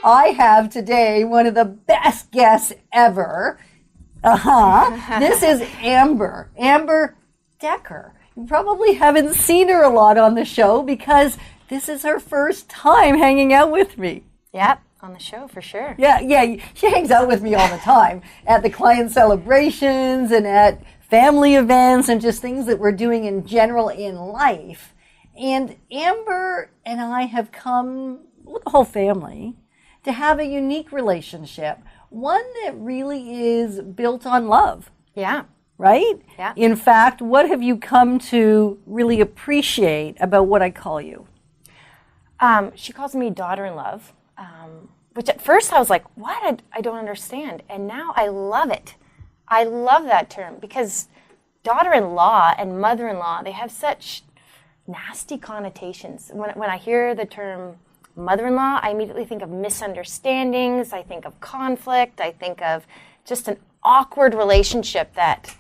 I have today one of the best guests ever. This is Amber Dekker. You probably haven't seen her a lot on the show because this is her first time hanging out with me. Yep, on the show for sure. Yeah, she hangs out with me all the time at the client celebrations and at family events and just things that we're doing in general in life. And Amber and I have come, with the whole family, to have a unique relationship, one that really is built on love. Yeah. Right? Yeah. In fact, what have you come to really appreciate about what I call you? She calls me daughter-in-love, which at first I was like, what? I don't understand. And now I love it. I love that term because daughter-in-law and mother-in-law, they have such nasty connotations. When I hear the term mother-in-law, I immediately think of misunderstandings, I think of conflict, I think of just an awkward relationship that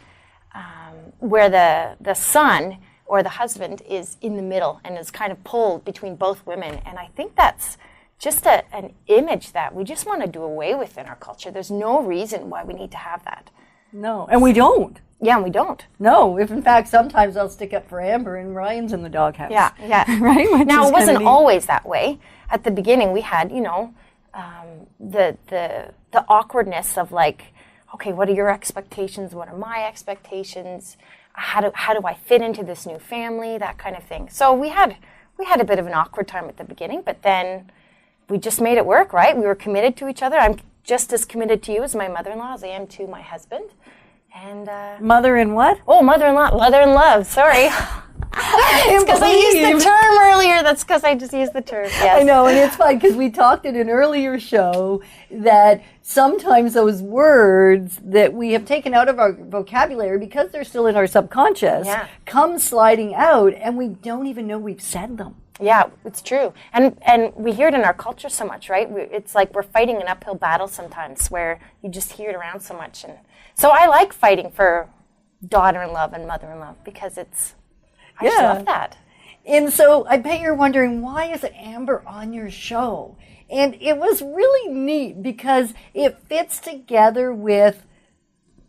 where the son or the husband is in the middle and is kind of pulled between both women. And I think that's just an image that we just want to do away with in our culture. There's no reason why we need to have that. No, and we don't. Yeah, and we don't. No, if in fact sometimes I'll stick up for Amber and Ryan's in the doghouse. Yeah. Right? Which now, is it wasn't kinda always that way. At the beginning, we had, the awkwardness of like, okay, what are your expectations? What are my expectations? How do I fit into this new family? That kind of thing. So we had a bit of an awkward time at the beginning, but then we just made it work, right? We were committed to each other. I'm just as committed to you as my mother-in-law as I am to my husband. And mother in what? Oh, mother-in-law, mother-in-love. Sorry. It's because I used the term earlier. That's because I just used the term. Yes. I know, and it's fine because we talked in an earlier show that sometimes those words that we have taken out of our vocabulary because they're still in our subconscious come sliding out, and we don't even know we've said them. Yeah, it's true. And we hear it in our culture so much, right? It's like we're fighting an uphill battle sometimes where you just hear it around so much. And so I like fighting for daughter-in-love and mother-in-love because I just love that. And so I bet you're wondering, why is Amber on your show? And it was really neat because it fits together with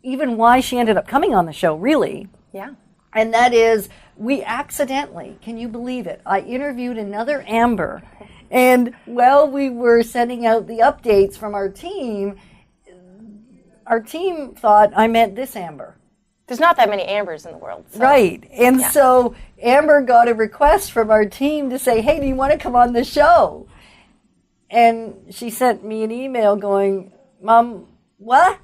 even why she ended up coming on the show, really. Yeah. And that is, we accidentally, can you believe it? I interviewed another Amber. And while we were sending out the updates from our team thought I meant this Amber. There's not that many Ambers in the world. So. Right. And so Amber got a request from our team to say, hey, do you want to come on the show? And she sent me an email going, Mom, what?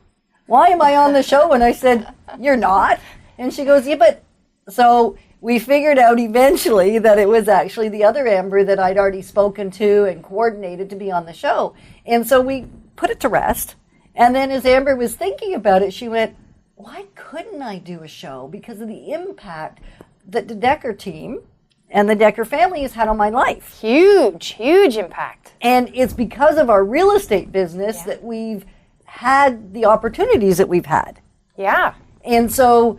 Why am I on the show? And I said, you're not. And she goes, yeah, but... So we figured out eventually that it was actually the other Amber that I'd already spoken to and coordinated to be on the show. And so we put it to rest. And then as Amber was thinking about it, she went, why couldn't I do a show? Because of the impact that the Dekker team and the Dekker family has had on my life. Huge impact. And it's because of our real estate business that we've had the opportunities that we've had. Yeah. And so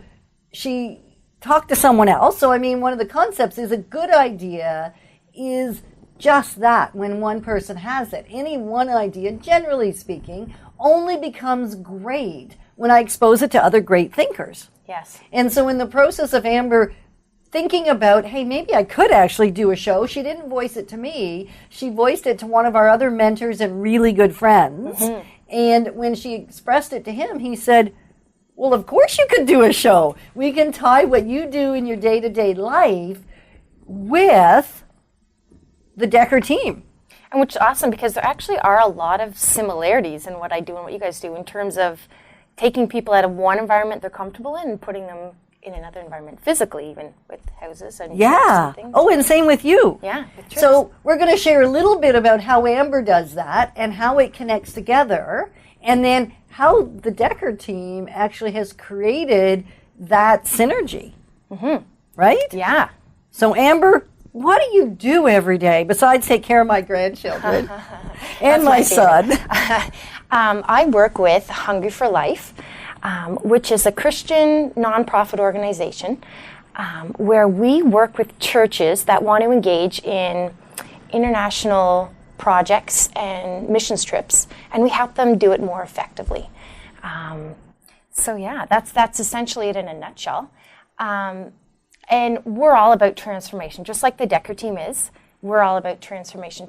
she talked to someone else. So, I mean, one of the concepts is a good idea is just that when one person has it. Any one idea, generally speaking, only becomes great when I expose it to other great thinkers. Yes. And so in the process of Amber thinking about, hey, maybe I could actually do a show, she didn't voice it to me. She voiced it to one of our other mentors and really good friends. Mm-hmm. And when she expressed it to him, he said, well, of course you could do a show. We can tie what you do in your day-to-day life with the Dekker team. And which is awesome because there actually are a lot of similarities in what I do and what you guys do in terms of taking people out of one environment they're comfortable in and putting them in another environment, physically even, with houses and things. Oh, and same with you. Yeah, with trips. So we're going to share a little bit about how Amber does that and how it connects together, and then how the Dekker team actually has created that synergy. Mm-hmm. Right? Yeah. So Amber, what do you do every day besides take care of my grandchildren and my son? I work with Hungry for Life, which is a Christian nonprofit organization where we work with churches that want to engage in international projects and missions trips, and we help them do it more effectively. So yeah, that's essentially it in a nutshell. And we're all about transformation, just like the Dekker team is. We're all about transformation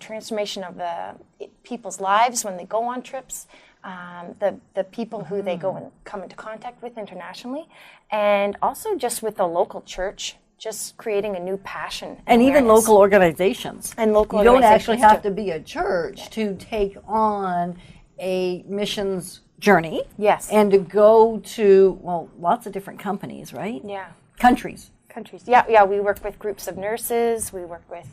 of the people's lives when they go on trips, the people who they go and come into contact with internationally, and also just with the local church, just creating a new passion. And even local organizations. And local You don't organizations actually have too. to be a church to take on a missions journey. Yes. And to go to, well, lots of different companies, right? Yeah. Countries. Countries. Yeah, we work with groups of nurses, we work with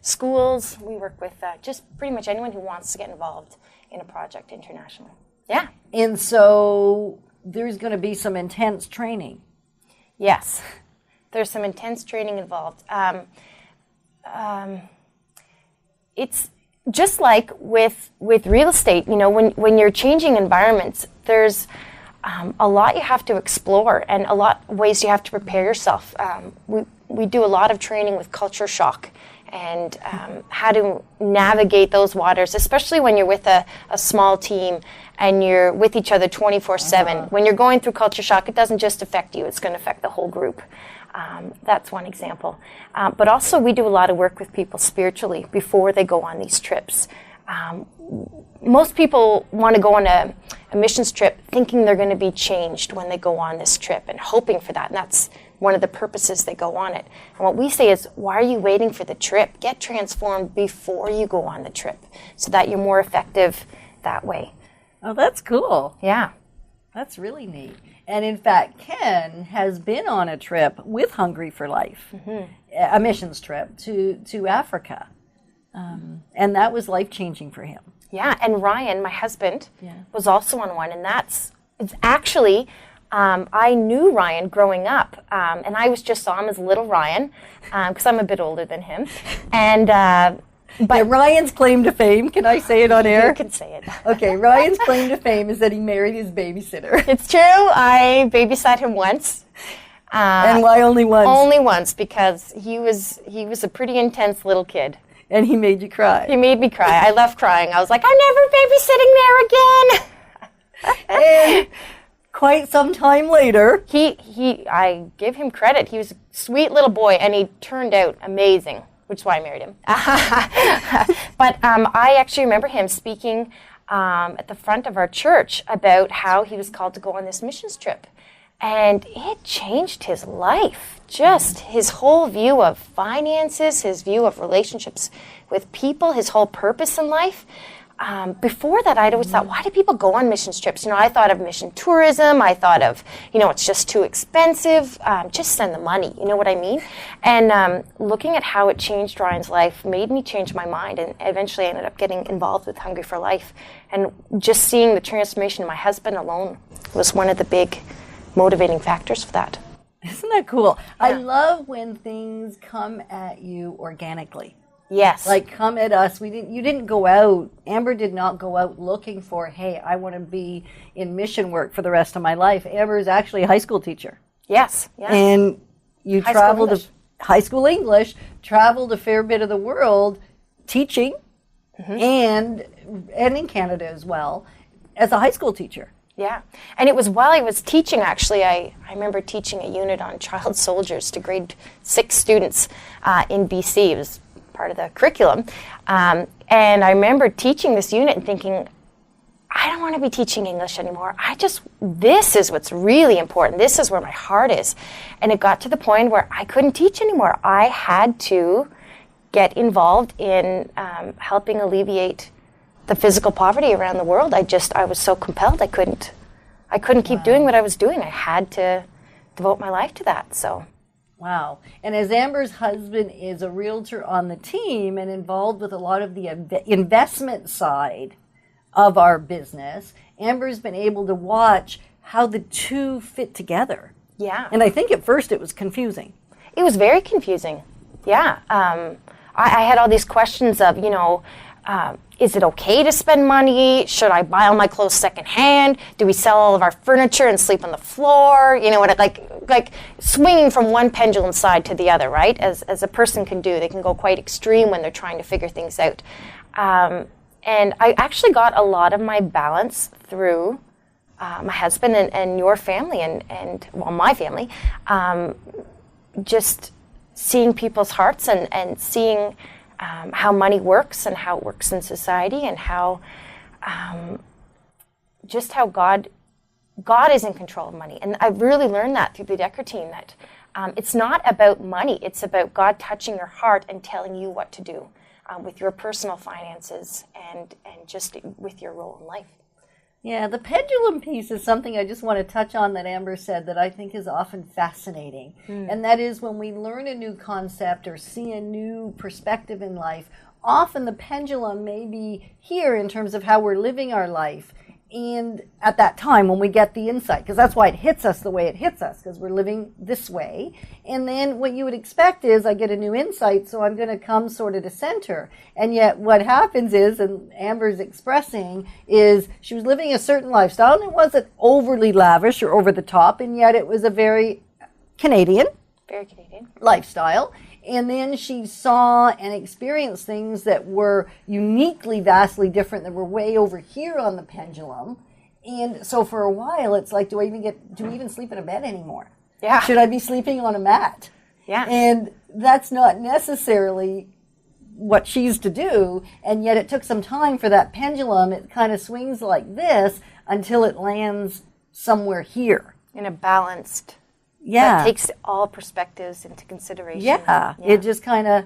schools, we work with just pretty much anyone who wants to get involved in a project internationally. Yeah. And so there's going to be some intense training. Yes. There's some intense training involved. It's just like with real estate, you know, when you're changing environments, there's a lot you have to explore and a lot of ways you have to prepare yourself. We do a lot of training with culture shock and how to navigate those waters, especially when you're with a small team and you're with each other 24/7. When you're going through culture shock, it doesn't just affect you, it's going to affect the whole group. That's one example. But also we do a lot of work with people spiritually before they go on these trips. Most people want to go on a missions trip thinking they're going to be changed when they go on this trip and hoping for that. And that's one of the purposes they go on it. And what we say is, why are you waiting for the trip? Get transformed before you go on the trip so that you're more effective that way. Oh, that's cool. Yeah. That's really neat. And in fact, Ken has been on a trip with Hungry for Life, a missions trip to Africa. And that was life-changing for him. Yeah, and Ryan, my husband, was also on one, and it's actually, I knew Ryan growing up, and I just saw him as little Ryan, because I'm a bit older than him, and but Ryan's claim to fame, can I say it on air? You can say it. Okay, Ryan's claim to fame is that he married his babysitter. It's true, I babysat him once. And why only once? Only once, because he was a pretty intense little kid. And he made you cry. He made me cry. I left crying. I was like, I'm never babysitting there again. And quite some time later, I give him credit. He was a sweet little boy, and he turned out amazing, which is why I married him. But I actually remember him speaking at the front of our church about how he was called to go on this missions trip. And it changed his life, just his whole view of finances, his view of relationships with people, his whole purpose in life. Before that, I'd always thought, why do people go on missions trips? You know, I thought of mission tourism. I thought of, you know, it's just too expensive. Just send the money. You know what I mean? And looking at how it changed Ryan's life made me change my mind. And eventually I ended up getting involved with Hungry for Life. And just seeing the transformation in my husband alone was one of the big motivating factors for that. Isn't that cool? Yeah. I love when things come at you organically. Yes. Like come at us. You didn't go out. Amber did not go out looking for, hey, I want to be in mission work for the rest of my life. Amber is actually a high school teacher. Yes. Yeah. And you traveled to high school English, traveled a fair bit of the world teaching and in Canada as well as a high school teacher. Yeah, and it was while I was teaching, actually, I remember teaching a unit on child soldiers to grade 6 students in BC. It was part of the curriculum. And I remember teaching this unit and thinking, I don't want to be teaching English anymore. This is what's really important. This is where my heart is. And it got to the point where I couldn't teach anymore. I had to get involved in helping alleviate the physical poverty around the world. I was so compelled. I couldn't keep doing what I was doing. I had to devote my life to that. So, wow. And as Amber's husband is a realtor on the team and involved with a lot of the investment side of our business, Amber's been able to watch how the two fit together. Yeah. And I think at first it was confusing. It was very confusing. Yeah. I had all these questions of, you know, is it okay to spend money? Should I buy all my clothes secondhand? Do we sell all of our furniture and sleep on the floor? You know what? Like swinging from one pendulum side to the other, right? As a person can do, they can go quite extreme when they're trying to figure things out. And I actually got a lot of my balance through my husband and your family and well, my family, just seeing people's hearts and seeing how money works and how it works in society, and how just how God is in control of money. And I've really learned that through the Dekker team, that it's not about money, it's about God touching your heart and telling you what to do with your personal finances and just with your role in life. Yeah, the pendulum piece is something I just want to touch on that Amber said that I think is often fascinating. And that is when we learn a new concept or see a new perspective in life, often the pendulum may be here in terms of how we're living our life. And at that time when we get the insight, because that's why it hits us the way it hits us, because we're living this way. And then what you would expect is I get a new insight, so I'm going to come sort of to center. And yet what happens is, and Amber's expressing, is she was living a certain lifestyle, and it wasn't overly lavish or over the top, and yet it was a very Canadian lifestyle. And then she saw and experienced things that were uniquely, vastly different, that were way over here on the pendulum. And so for a while, it's like, do we even sleep in a bed anymore? Yeah. Should I be sleeping on a mat? Yeah. And that's not necessarily what she's to do. And yet it took some time for that pendulum. It kind of swings like this until it lands somewhere here. In a balanced... Yeah. That takes all perspectives into consideration. Yeah. It just kind of,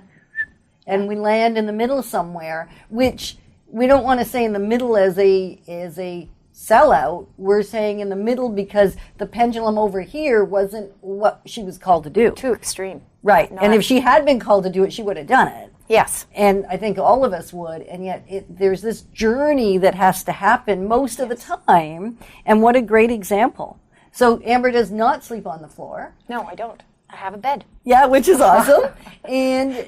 and we land in the middle somewhere, which we don't want to say in the middle as a sellout. We're saying in the middle because the pendulum over here wasn't what she was called to do. Too extreme. Right. And if she had been called to do it, she would have done it. Yes. And I think all of us would. And yet there's this journey that has to happen most of the time. And what a great example. So Amber does not sleep on the floor. No, I don't. I have a bed. Yeah, which is awesome. And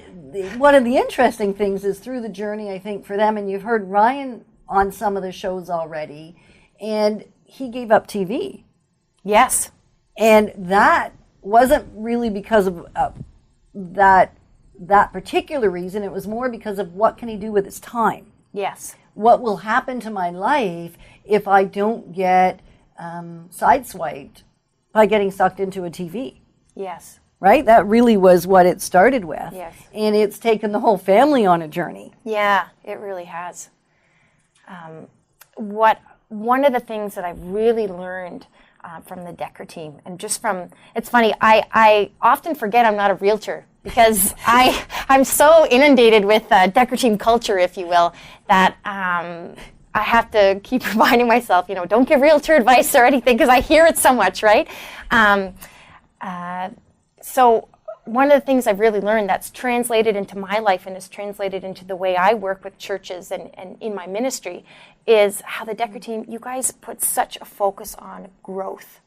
one of the interesting things is through the journey, I think, for them, and you've heard Ryan on some of the shows already, and he gave up TV. Yes. And that wasn't really because of that particular reason. It was more because of what can he do with his time. Yes. What will happen to my life if I don't get sideswiped by getting sucked into a TV. Yes. Right? That really was what it started with. Yes. And it's taken the whole family on a journey. Yeah, it really has. One of the things that I've really learned from the Dekker team, and just from, it's funny, I often forget I'm not a realtor because I'm so inundated with Dekker team culture, if you will, that I have to keep reminding myself, don't give realtor advice or anything because I hear it so much, right? So one of the things I've really learned that's translated into my life and is translated into the way I work with churches and in my ministry is how the Dekker team, you guys put such a focus on growth.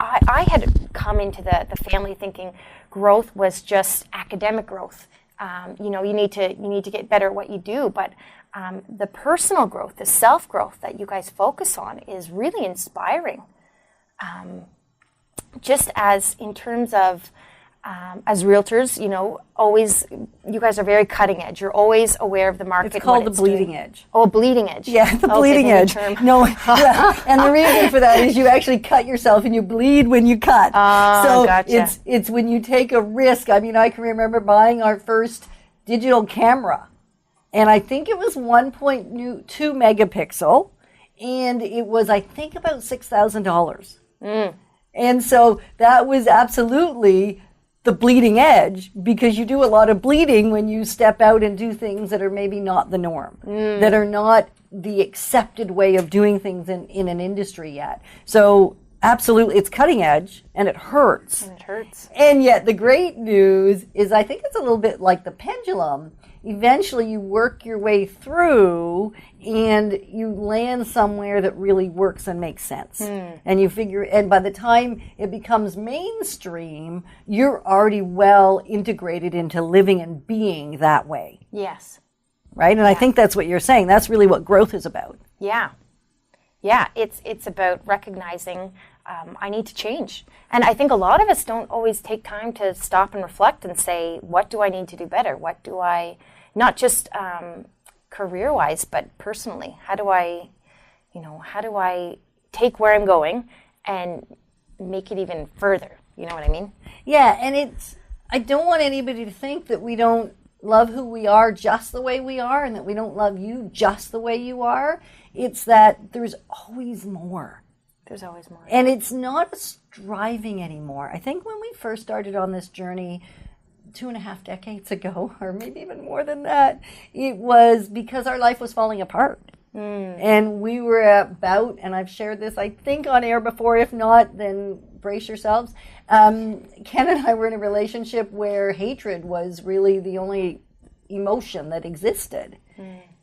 I had come into the family thinking growth was just academic growth. You need to get better at what you do, but the personal growth, the self-growth that you guys focus on is really inspiring. Just as in terms of, as realtors, always, you guys are very cutting edge. You're always aware of the market. It's called the bleeding edge. Oh, bleeding edge. Yeah, the bleeding edge. No, and the reason for that is you actually cut yourself and you bleed when you cut. So gotcha. It's when you take a risk. I mean, I can remember buying our first digital camera. And I think it was 1.2 megapixel, and it was, I think, about $6,000. And so that was absolutely the bleeding edge, because you do a lot of bleeding when you step out and do things that are maybe not the norm, that are not the accepted way of doing things in an industry yet. So absolutely, it's cutting edge, and it hurts. And it hurts. And yet the great news is I think it's a little bit like the pendulum. Eventually you work your way through and you land somewhere that really works and makes sense. And you figure, and by the time it becomes mainstream, you're already well integrated into living and being that way. Yes. Right? And I think that's what you're saying. That's really what growth is about. Yeah. Yeah, it's about recognizing I need to change. And I think a lot of us don't always take time to stop and reflect and say, what do I need to do better? What do I not just career-wise, but personally. How do I take where I'm going and make it even further? You know what I mean? Yeah, and I don't want anybody to think that we don't love who we are just the way we are and that we don't love you just the way you are. It's that there's always more. There's always more. And it's not a striving anymore. I think when we first started on this journey 2.5 decades ago, or maybe even more than that, it was because our life was falling apart. And we were about, and I've shared this, I think, on air before. If not, then brace yourselves. Ken and I were in a relationship where hatred was really the only emotion that existed.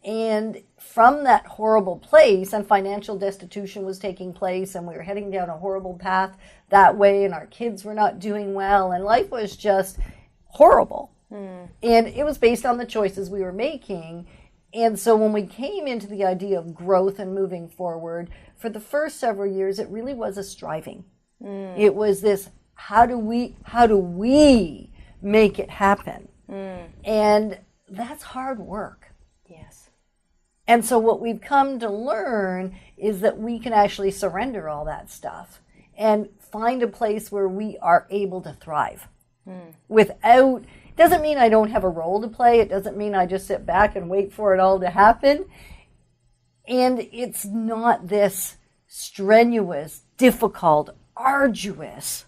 And from that horrible place, and financial destitution was taking place, and we were heading down a horrible path that way, and our kids were not doing well, and life was just horrible. And it was based on the choices we were making. And so when we came into the idea of growth and moving forward, for the first several years, it really was a striving. It was this, how do we make it happen? And that's hard work. Yes. And so what we've come to learn is that we can actually surrender all that stuff and find a place where we are able to thrive without. Doesn't mean I don't have a role to play. It doesn't mean I just sit back and wait for it all to happen. And it's not this strenuous, difficult, arduous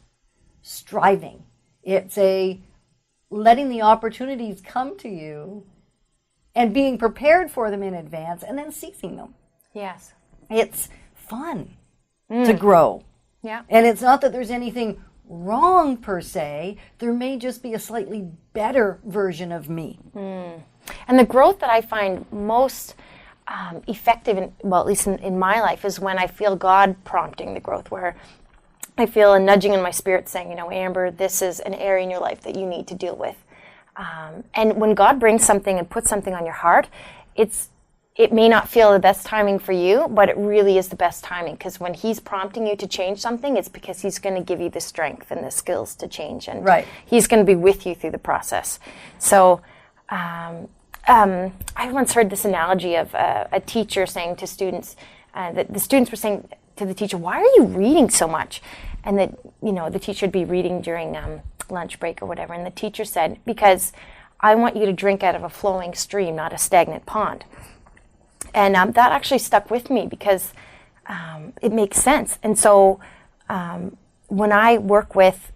striving. It's a letting the opportunities come to you and being prepared for them in advance and then seizing them. Yes. It's fun to grow. Yeah. And it's not that there's anything wrong per se. There may just be a slightly better version of me. And the growth that I find most effective, at least in my life, is when I feel God prompting the growth, where I feel a nudging in my spirit saying, Amber, this is an area in your life that you need to deal with. And when God brings something and puts something on your heart, it may not feel the best timing for you, but it really is the best timing, because when he's prompting you to change something, it's because he's going to give you the strength and the skills to change, and he's going to be with you through the process. So I once heard this analogy of a teacher saying to students, that the students were saying to the teacher, why are you reading so much? And that, the teacher would be reading during lunch break or whatever, and the teacher said, because I want you to drink out of a flowing stream, not a stagnant pond. And that actually stuck with me because it makes sense. And so when I work with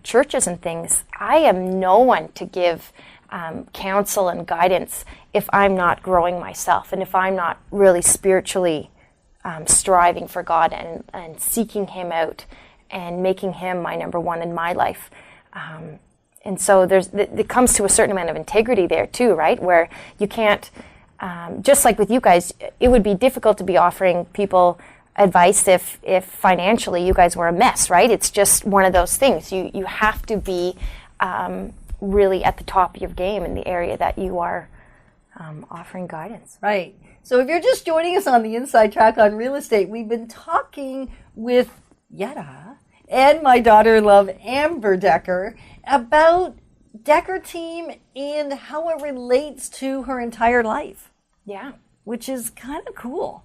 churches and things, I am no one to give counsel and guidance if I'm not growing myself and if I'm not really spiritually striving for God and seeking Him out and making Him my number one in my life. And so it comes to a certain amount of integrity there too, right? Where you can't, just like with you guys, it would be difficult to be offering people advice if financially you guys were a mess, right? It's just one of those things. You have to be really at the top of your game in the area that you are offering guidance. Right. So if you're just joining us on the Inside Track on Real Estate, we've been talking with Yetta and my daughter-in-law, Amber Dekker, about Dekker team and how it relates to her entire life. Yeah. Which is kind of cool.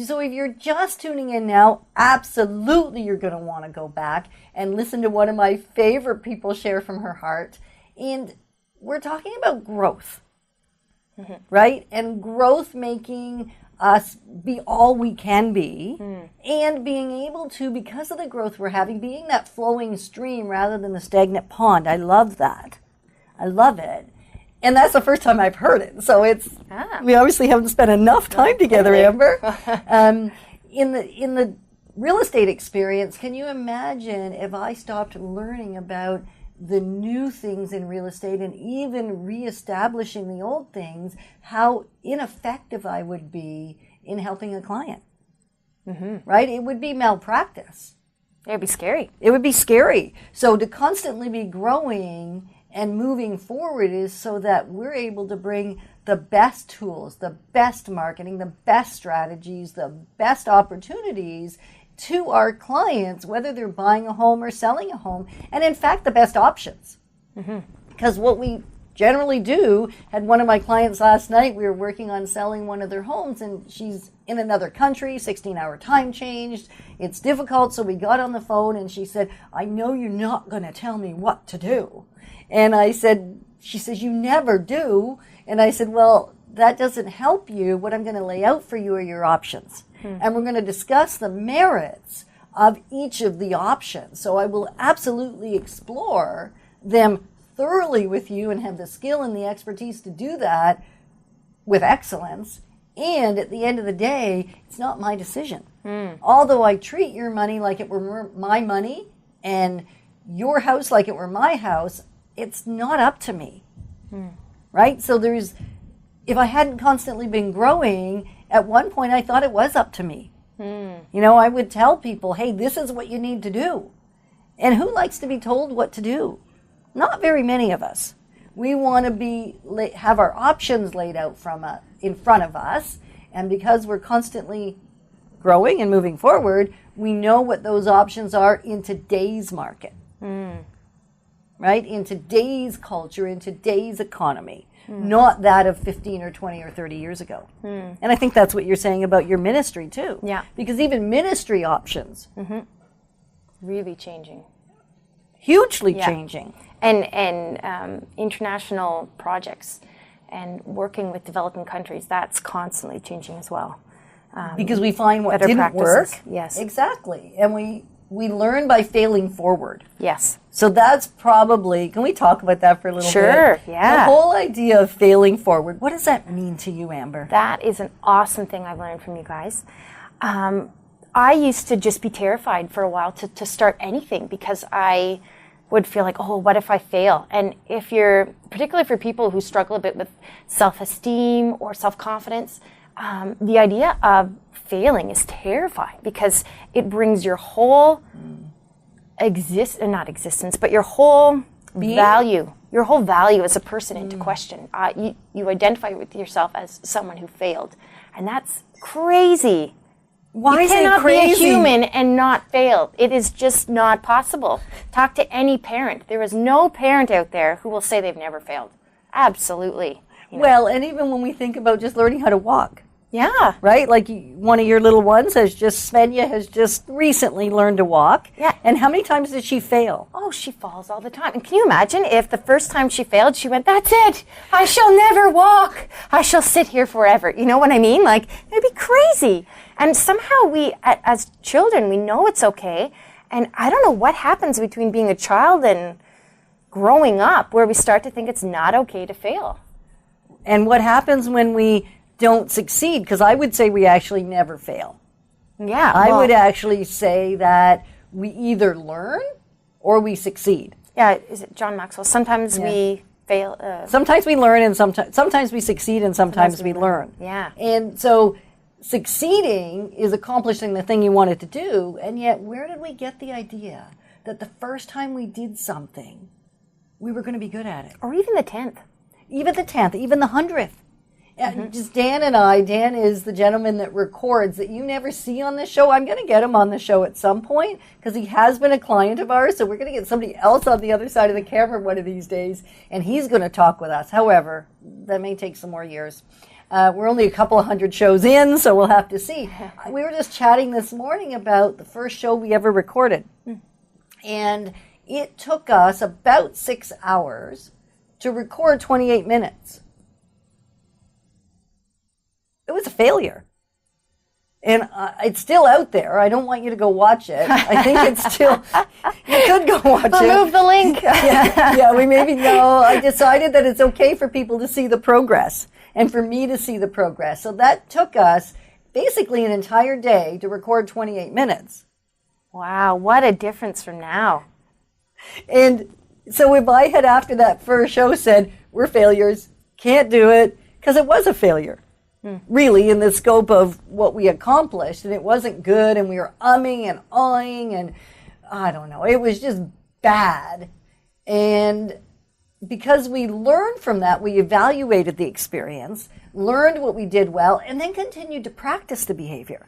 So if you're just tuning in now, absolutely you're going to want to go back and listen to one of my favorite people share from her heart. And we're talking about growth, right? And growth making us be all we can be and being able to, because of the growth we're having, being that flowing stream rather than the stagnant pond. I love that. I love it. And that's the first time I've heard it. So we obviously haven't spent enough time together, Amber. In the real estate experience, can you imagine if I stopped learning about the new things in real estate and even reestablishing the old things, how ineffective I would be in helping a client, right? It would be malpractice. It would be scary. It would be scary. So to constantly be growing and moving forward is so that we're able to bring the best tools, the best marketing, the best strategies, the best opportunities to our clients, whether they're buying a home or selling a home, and in fact, the best options. Because what we generally do. Had one of my clients last night, we were working on selling one of their homes, and she's in another country, 16-hour time changed. It's difficult, so we got on the phone, and she said, I know you're not going to tell me what to do. And I said, she says, you never do. And I said, well, that doesn't help you. What I'm going to lay out for you are your options. And we're going to discuss the merits of each of the options. So I will absolutely explore them thoroughly with you and have the skill and the expertise to do that with excellence. And at the end of the day, it's not my decision. Although I treat your money like it were my money and your house like it were my house, it's not up to me. Right? So if I hadn't constantly been growing, at one point I thought it was up to me. You know, I would tell people, hey, this is what you need to do. And who likes to be told what to do? Not very many of us. We want to have our options laid out in front of us. And because we're constantly growing and moving forward, we know what those options are in today's market. Right? In today's culture, in today's economy. Not that of 15 or 20 or 30 years ago. And I think that's what you're saying about your ministry too. Yeah. Because even ministry options. Really changing. Hugely changing. And international projects and working with developing countries, that's constantly changing as well. Because we find what better didn't work. practices. Yes. Exactly. And we learn by failing forward. Yes. So that's probably, can we talk about that for a little bit? Sure, yeah. The whole idea of failing forward, what does that mean to you, Amber? That is an awesome thing I've learned from you guys. I used to just be terrified for a while to start anything because I would feel like, oh, what if I fail? And particularly for people who struggle a bit with self-esteem or self-confidence, the idea of failing is terrifying because it brings your whole not existence, but your whole value as a person into question. You identify with yourself as someone who failed, and that's crazy. Why is it cannot crazy? be a human and not fail. It is just not possible. Talk to any parent. There is no parent out there who will say they've never failed. Absolutely. Well, and even when we think about just learning how to walk. Yeah. Right? Like one of your little ones Svenja has just recently learned to walk. Yeah. And how many times did she fail? Oh, she falls all the time. And can you imagine if the first time she failed, she went, that's it. I shall never walk. I shall sit here forever. You know what I mean? Like, it'd be crazy. And somehow we, as children, we know it's okay. And I don't know what happens between being a child and growing up where we start to think it's not okay to fail. And what happens when we don't succeed? Because I would say we actually never fail. Yeah. I would actually say that we either learn or we succeed. Yeah, is it John Maxwell? Sometimes we fail. Sometimes we learn and sometimes we succeed and sometimes we learn. Yeah. And so succeeding is accomplishing the thing you wanted to do, and yet where did we get the idea that the first time we did something, we were going to be good at it? Or even the 10th. Even the 10th, even the 100th. Just Dan and I, Dan is the gentleman that records that you never see on this show. I'm going to get him on the show at some point because he has been a client of ours. So we're going to get somebody else on the other side of the camera one of these days, and he's going to talk with us. However, that may take some more years. We're only a couple of hundred shows in, so we'll have to see. We were just chatting this morning about the first show we ever recorded. And it took us about 6 hours to record 28 minutes. It was a failure. And it's still out there. I don't want you to go watch it. I think it's still, you could go watch it. Remove the link. Yeah, we maybe know. I decided that it's okay for people to see the progress and for me to see the progress. So that took us basically an entire day to record 28 minutes. Wow, what a difference from now. And so if I had after that first show said, we're failures, can't do it, because it was a failure. Really, in the scope of what we accomplished, and it wasn't good, and we were umming and ahhing, and I don't know, it was just bad. And because we learned from that, we evaluated the experience, learned what we did well, and then continued to practice the behavior.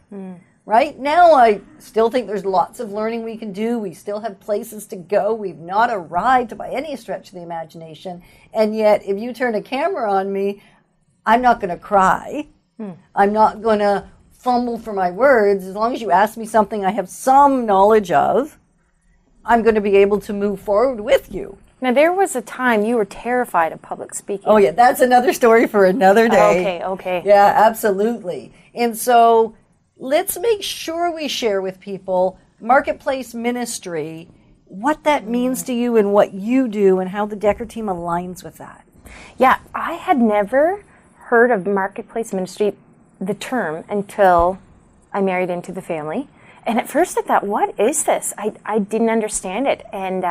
right? Now I still think there's lots of learning we can do. We still have places to go. We've not arrived by any stretch of the imagination. And yet, if you turn a camera on me, I'm not going to cry. I'm not going to fumble for my words. As long as you ask me something I have some knowledge of, I'm going to be able to move forward with you. Now, there was a time you were terrified of public speaking. Oh, yeah, that's another story for another day. Okay. Yeah, absolutely. And so let's make sure we share with people Marketplace Ministry, what that means to you and what you do and how the Dekker team aligns with that. Yeah, I had never heard of Marketplace Ministry, the term, until I married into the family. And at first I thought, what is this? I didn't understand it. And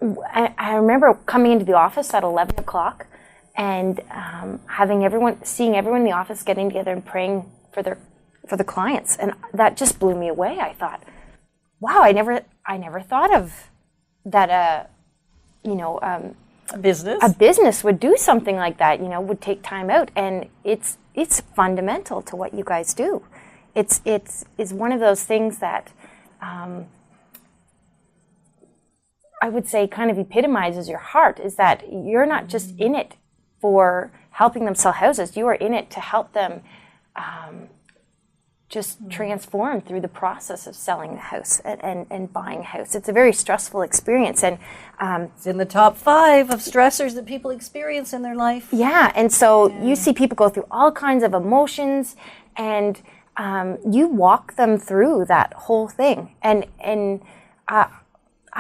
I remember coming into the office at 11 o'clock and seeing everyone in the office getting together and praying for the clients. And that just blew me away. I thought, wow, I never thought of that, a business would do something like that, would take time out. And it's fundamental to what you guys do. It's one of those things that I would say kind of epitomizes your heart, is that you're not just in it for helping them sell houses. You are in it to help them just transform through the process of selling the house and buying a house. It's a very stressful experience. And it's in the top 5 of stressors that people experience in their life. Yeah, and so you see people go through all kinds of emotions, and you walk them through that whole thing. And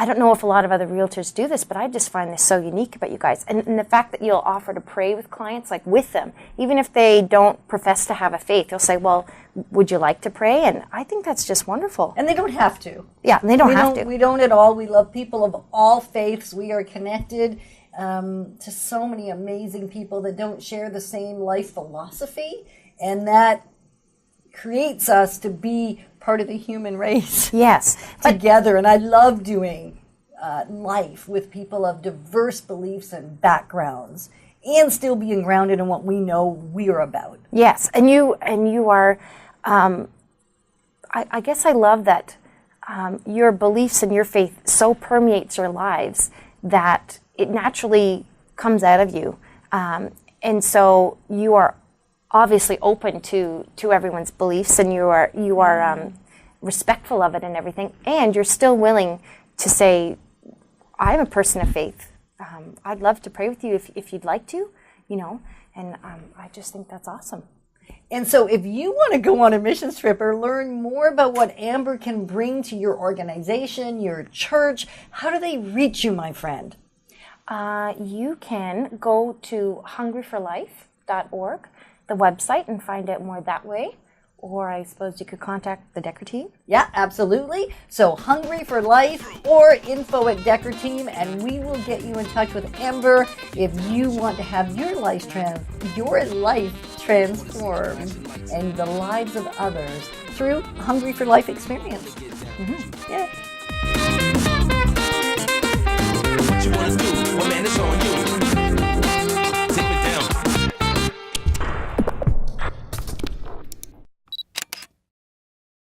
I don't know if a lot of other realtors do this, but I just find this so unique about you guys. And the fact that you'll offer to pray with clients, like with them, even if they don't profess to have a faith, you'll say, well, would you like to pray? And I think that's just wonderful. And they don't have to. Yeah, they don't have to. We don't at all. We love people of all faiths. We are connected to so many amazing people that don't share the same life philosophy. And that creates us to be part of the human race. Yes. Together. And I love doing life with people of diverse beliefs and backgrounds, and still being grounded in what we know we're about. Yes. And you are, I guess I love that your beliefs and your faith so permeates your lives that it naturally comes out of you. And so you are obviously open to everyone's beliefs, and you are respectful of it and everything, and you're still willing to say, I'm a person of faith. I'd love to pray with you if you'd like to, and I just think that's awesome. And so if you want to go on a missions trip or learn more about what Amber can bring to your organization, your church, how do they reach you, my friend? You can go to hungryforlife.org, the website, and find out more that way. Or I suppose you could contact the Dekker team. Yeah, absolutely. So Hungry for Life or info@Dekker team, and we will get you in touch with Amber if you want to have your life transformed and the lives of others through Hungry for Life experience. Mm-hmm. Yeah.